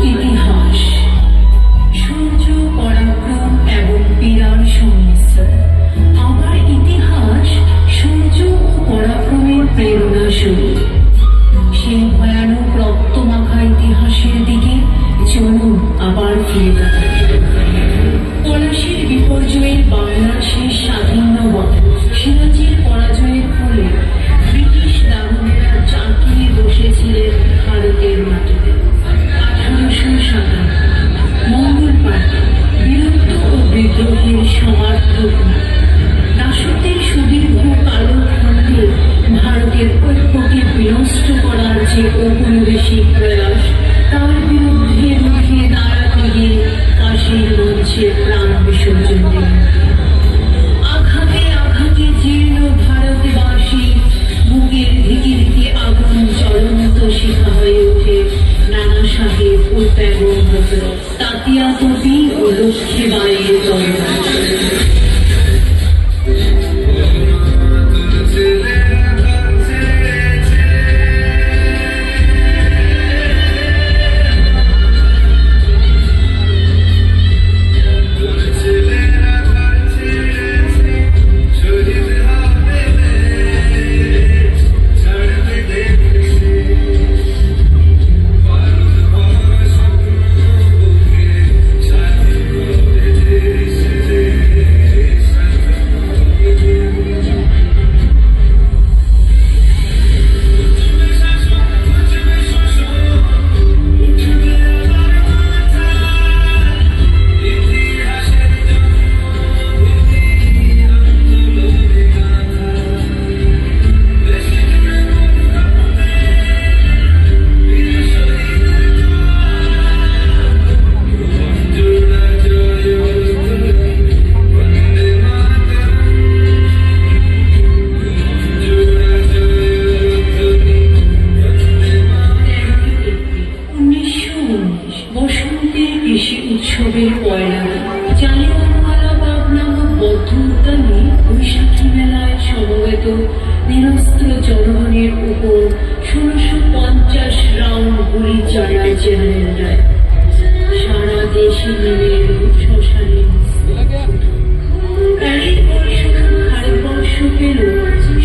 ইতিহাস সূর্য পরাক্রম এবং পীড়ার সংমিশ্রণ। আমার ইতিহাস সূর্য ও পরাক্রমের প্রেরণা শুরু। সেই ভয়ানক রক্তমাখা ইতিহাসের দিকে চলুন আবার ফিরে তাকাই। পলাশীর বিপর্যয়ের বাংলার সেই স্বাধীন নবাব সিরাজের পরাজয়ের ফলে ব্রিটিশ দানবেরা চাকিয়ে বসেছিলেন ভারতের মাটিতে। 1857 মঙ্গলবার বীরত্ব ও বিদ্রোহের সমার্থক দাসত্বের সুদীর্ঘ কালখণ্ডে ভারতের ঐক্যকে বিনষ্ট করার যে ঔপনিবেশিক প্রয়াস, তার বিরুদ্ধে রুখে দাঁড়াতে গিয়ে কাশীর মঞ্চে প্রাণ বিসর্জন দিলেন। আঘাতে আঘাতে জীর্ণ ভারতবাসী বুকের ধিকে ধিকে আগুন জ্বলন্ত শিখা হয়ে ওঠে নানা সাহেব ও বেগম হজরত, তাতিয়া তোপি ও লক্ষ্মী বাঈর তরবারি। উৎসবের পয়লা জালিয়ানওয়ালাবাগ নামক বৌদ্ধ উদ্যানে বৈশাখী মেলায় সমবেত নিরস্ত্র জনগণের উপর 1650 রাউন্ড গুলি চালায় জেনারেল রায়। সারা দেশে নেমে এল শ্মশানের ভারতবর্ষ পেল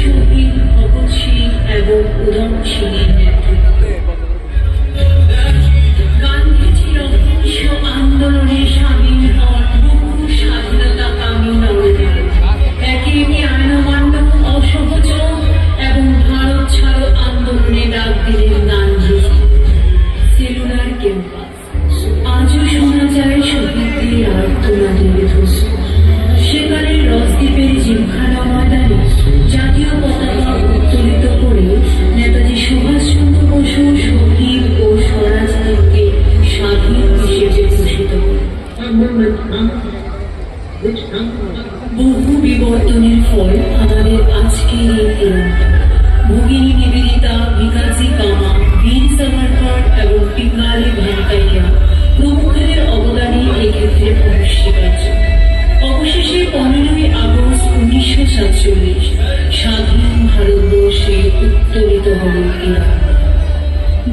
শহীদ ভগৎ সিং এবং উধম সিংয়ের নেতৃত্বে। গান্ধীজির অহিংস আন্দোলনে স্বাধীন হন বহু স্বাধীনতাকামী নরনারী। একে একে আইন অমান্য, অসহযোগ এবং ভারত ছাড়ো আন্দোলনে ডাক দিলেন গান্ধীজি। সেলুলার ক্যাম্পাস আজও শোনা যায় শহীদদের আর্তনাদের ধ্বস। সেকালের রসদ্বীপের জিমখানা ময়দানে জাতীয় পতাকা উত্তোলিত করে নেতাজি সুভাষচন্দ্র বসু শহীদ ও স্বরাজদেরকে স্বাধীন হিসেবে ঘোষিত করেন। বহু বিবর্তনের ফল আমাদের আজকের এই তিরঙ্গা। ভগিনী নিবেদিতা, ভিকাজি কামা, বীর সাভারকর এবং পিঙ্গালি ভেঙ্কাইয়া প্রমুখদের অবদানে এক্ষেত্রে অনস্বীকার্য। অবশেষে 15ই আগস্ট 1947 স্বাধীন ভারতবর্ষে উত্তোলিত হল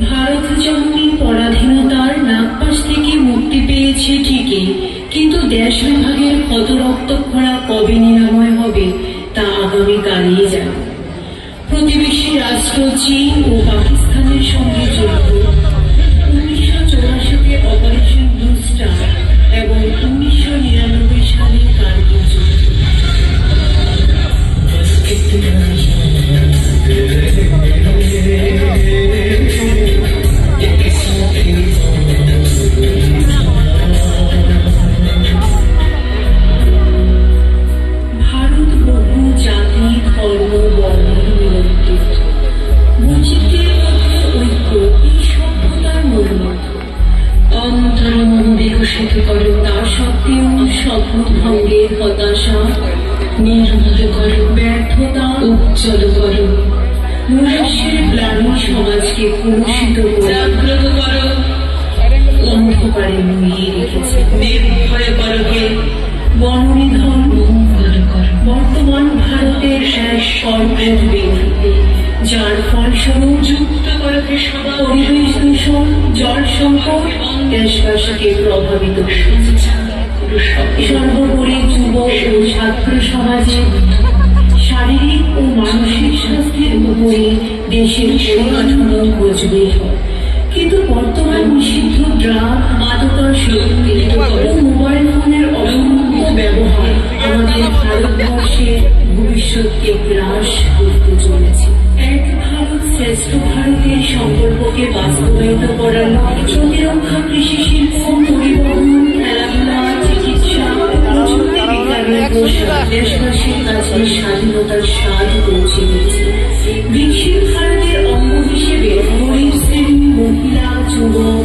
ভারত যেমনি পরাধীনতার নাগপাশ থেকে মুক্তি পেয়েছে ঠিকই, কিন্তু দেশ বিভাগের ক্ষত রক্তক্ষরা কবে নিরাময় হবে তা আগামীকালই জানে। প্রতিবেশী রাষ্ট্র চীন ও পাকিস্তানের সঙ্গে যুদ্ধ, 1984-তে অপারেশন ব্লু স্টার এবং 1999 সালে কার্গিল যুদ্ধ। ভারত বহু জাতি, ধর্ম, বর্ণ নিরন্তিত। বৈচিত্র্যের মধ্যে ঐক্য এই সভ্যতার মূলমন্ত্র। অন্তরে মন বিকশিত করো, তা সত্ত্বেও স্বপ্ন ভঙ্গের হতাশা নির্মূল করো, ব্যর্থতা উজ্জ্বল করো, মনুষ্যের গ্লানি সমাজকে কলুষিত করে জাগ্রত করো। অন্ধকারে মুড়িয়ে রেখেছে নির্ভয় করো হে বননিধন মঙ্গল কর। বর্তমান ভারতের এক সর্বোচ্চ ব্যক্তি, যার ফলস্বরূপ যুক্ত পরিবেশ দূষণ, জল সংকট দেশবাসীকে প্রভাবিত করেছে। সর্বোপরি যুব ও ছাত্র সমাজে শারীরিক ও মানসিক স্বাস্থ্যের উপরে দেশের পরিকাঠামো মজবুত হয়। কিন্তু বর্তমান নিষিদ্ধ ড্রাগ, মাদকাসক্তি ও মোবাইল ফোনের অসংখ্য ব্যবহার আমাদের ভারতবর্ষের ভবিষ্যৎকে গ্রাস করতে চলেছে। এক ভারত শ্রেষ্ঠ ভারতের সংকল্পকে বাস্তবায়িত করার প্রতিরক্ষা, কৃষি শিল্প, পরিবহন, খেলাধুলা, চিকিৎসা, প্রযুক্তি বিজ্ঞানের প্রসার দেশবাসীর কাছে স্বাধীনতার স্বাদ পৌঁছে দিয়েছে। বিকশিত ভারতের অঙ্গ হিসেবে গরিব শ্রেণী, মহিলা, যুবক,